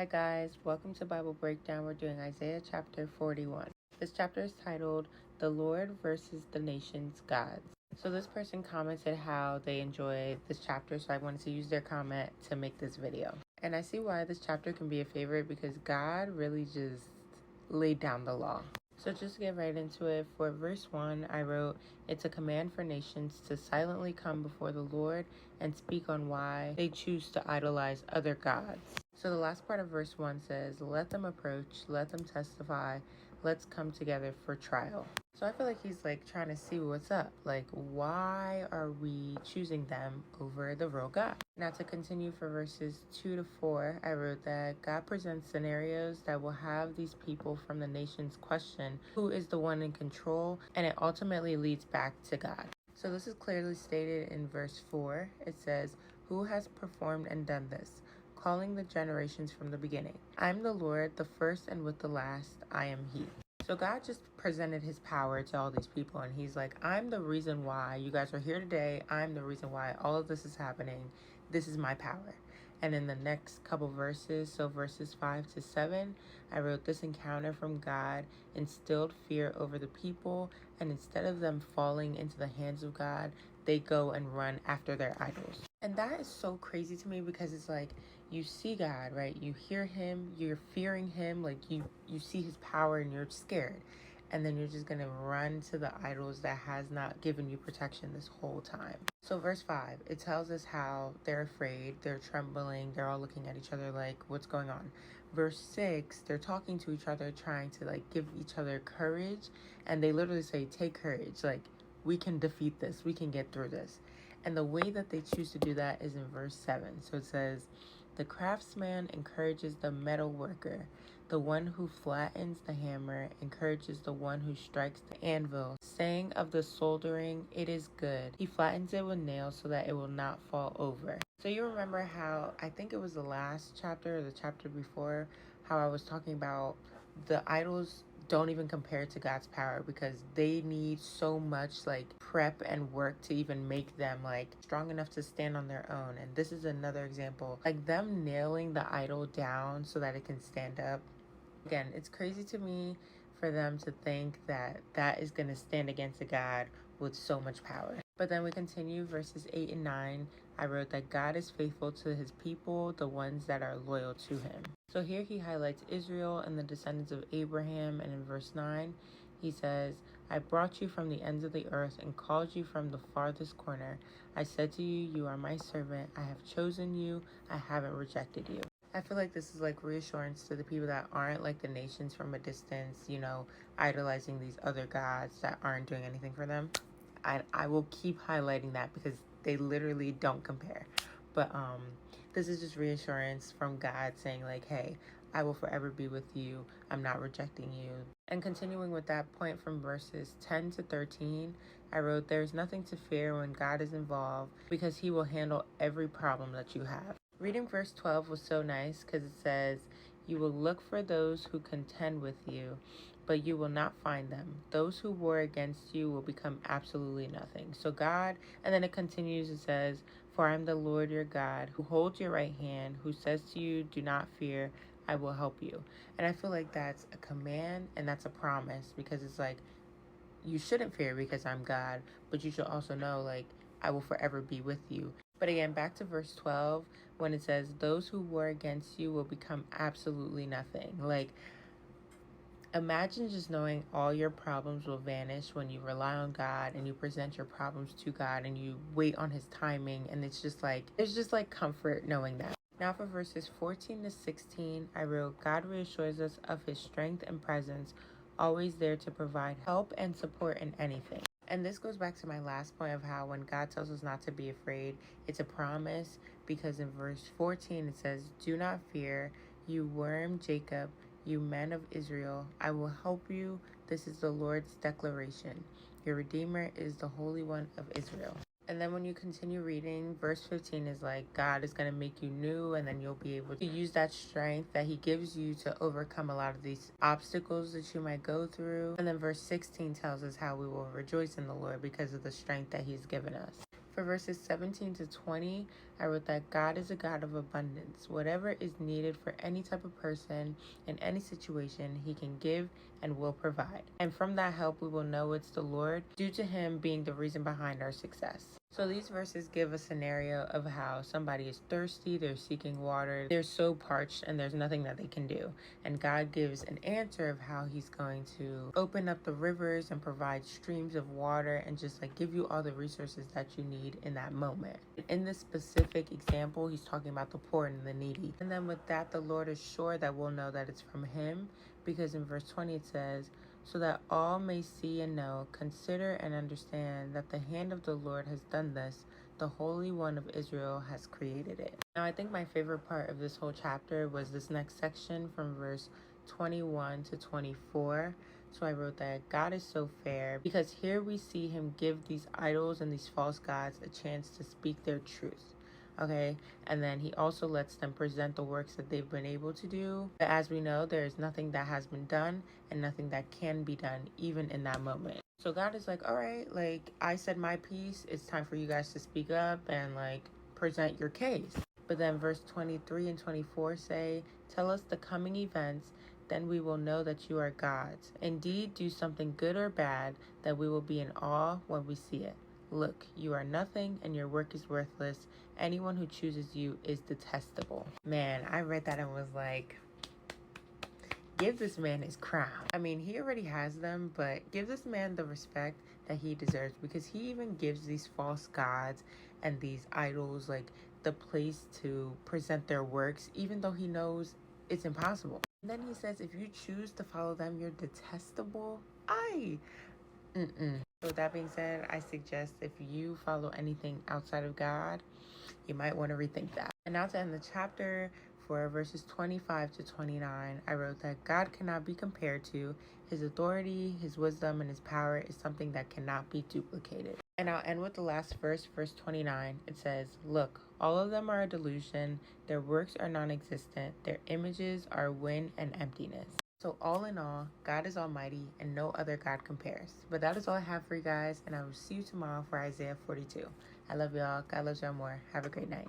Hi guys, welcome to Bible Breakdown. We're doing Isaiah chapter 41. This chapter is titled The Lord versus the Nations Gods. So this person commented how they enjoyed this chapter, so I wanted to use their comment to make this video. And I see why this chapter can be a favorite because God really just laid down the law. So just to get right into it, for verse 1, I wrote, "It's a command for nations to silently come before the Lord and speak on why they choose to idolize other gods." So the last part of verse 1 says, "Let them approach, let them testify, let's come together for trial." So I feel like he's like trying to see what's up. Like, why are we choosing them over the real God? Now to continue for verses 2 to 4, I wrote that God presents scenarios that will have these people from the nations question who is the one in control, and it ultimately leads back to God. So this is clearly stated in verse 4. It says, "Who has performed and done this, calling the generations from the beginning? I'm the Lord, the first and with the last, I am He." So God just presented His power to all these people, and He's like, I'm the reason why you guys are here today. I'm the reason why all of this is happening. This is my power. And in the next couple verses, so verses 5 to 7, I wrote, "This encounter from God instilled fear over the people, and instead of them falling into the hands of God, they go and run after their idols." And that is so crazy to me because it's like, you see God, right? You hear Him, you're fearing Him, like you see His power and you're scared. And then you're just going to run to the idols that has not given you protection this whole time. So verse 5, it tells us how they're afraid, they're trembling, they're all looking at each other like, what's going on? Verse 6, they're talking to each other, trying to like give each other courage. And they literally say, take courage, like we can defeat this, we can get through this. And the way that they choose to do that is in verse 7. So it says, "The craftsman encourages the metal worker. The one who flattens the hammer encourages the one who strikes the anvil, saying of the soldering, it is good. He flattens it with nails so that it will not fall over." So you remember how, I think it was the last chapter or the chapter before, how I was talking about the idols don't even compare to God's power because they need so much like prep and work to even make them like strong enough to stand on their own. And this is another example, like them nailing the idol down so that it can stand up. Again, it's crazy to me for them to think that that is going to stand against a God with so much power. But then we continue verses 8 and 9. I wrote that God is faithful to His people, the ones that are loyal to Him. So here he highlights Israel and the descendants of Abraham. And in verse 9, he says, "I brought you from the ends of the earth and called you from the farthest corner. I said to you, you are my servant. I have chosen you. I haven't rejected you." I feel like this is like reassurance to the people that aren't like the nations from a distance, idolizing these other gods that aren't doing anything for them. I will keep highlighting that because they literally don't compare. But this is just reassurance from God saying like, hey, I will forever be with you. I'm not rejecting you. And continuing with that point from verses 10 to 13, I wrote, "There's nothing to fear when God is involved because He will handle every problem that you have." Reading verse 12 was so nice because it says, "You will look for those who contend with you, but you will not find them. Those who war against you will become absolutely nothing." So God, and then it continues, it says, "For I am the Lord your God, who holds your right hand, who says to you, do not fear, I will help you." And I feel like that's a command and that's a promise because it's like, you shouldn't fear because I'm God, but you should also know, like, I will forever be with you. But again, back to verse 12, when it says, "Those who war against you will become absolutely nothing." Like, imagine just knowing all your problems will vanish when you rely on God and you present your problems to God and you wait on His timing. And it's just like comfort knowing that. Now for verses 14 to 16, I wrote, "God reassures us of His strength and presence, always there to provide help and support in anything." And this goes back to my last point of how when God tells us not to be afraid, it's a promise, because in verse 14 it says, "Do not fear, you worm Jacob, you men of Israel. I will help you. This is the Lord's declaration. Your Redeemer is the Holy One of Israel." And then when you continue reading, verse 15 is like, God is going to make you new, and then you'll be able to use that strength that He gives you to overcome a lot of these obstacles that you might go through. And then verse 16 tells us how we will rejoice in the Lord because of the strength that He's given us. For verses 17 to 20, I wrote that God is a God of abundance. Whatever is needed for any type of person in any situation, he can give and will provide. And from that help, we will know it's the Lord, due to him being the reason behind our success. So these verses give a scenario of how somebody is thirsty, they're seeking water, they're so parched, and there's nothing that they can do. And God gives an answer of how he's going to open up the rivers and provide streams of water and just like give you all the resources that you need in that moment. In this specific example, he's talking about the poor and the needy. And then with that, the Lord is sure that we'll know that it's from him, because in verse 20 it says, so that all may see and know, consider and understand that the hand of the Lord has done this. The Holy One of Israel has created it. Now, I think my favorite part of this whole chapter was this next section from verse 21 to 24. So I wrote that God is so fair, because here we see him give these idols and these false gods a chance to speak their truth. Okay, and then he also lets them present the works that they've been able to do. But as we know, there is nothing that has been done and nothing that can be done even in that moment. So God is like, all right, like I said my piece, it's time for you guys to speak up and like present your case. But then verse 23 and 24 say, tell us the coming events, then we will know that you are God's. Indeed, do something good or bad, that we will be in awe when we see it. Look, you are nothing and your work is worthless. Anyone who chooses you is detestable. Man, I read that and was like, give this man his crown. I mean, he already has them, but give this man the respect that he deserves, because he even gives these false gods and these idols like the place to present their works, even though he knows it's impossible. And then he says, if you choose to follow them, you're detestable. So with that being said, I suggest if you follow anything outside of God, you might want to rethink that. And now to end the chapter, for verses 25 to 29, I wrote that God cannot be compared to. His authority, his wisdom, and his power is something that cannot be duplicated. And I'll end with the last verse, verse 29. It says, look, all of them are a delusion. Their works are non-existent. Their images are wind and emptiness. So all in all, God is almighty and no other God compares. But that is all I have for you guys, and I will see you tomorrow for Isaiah 42. I love y'all. God loves y'all more. Have a great night.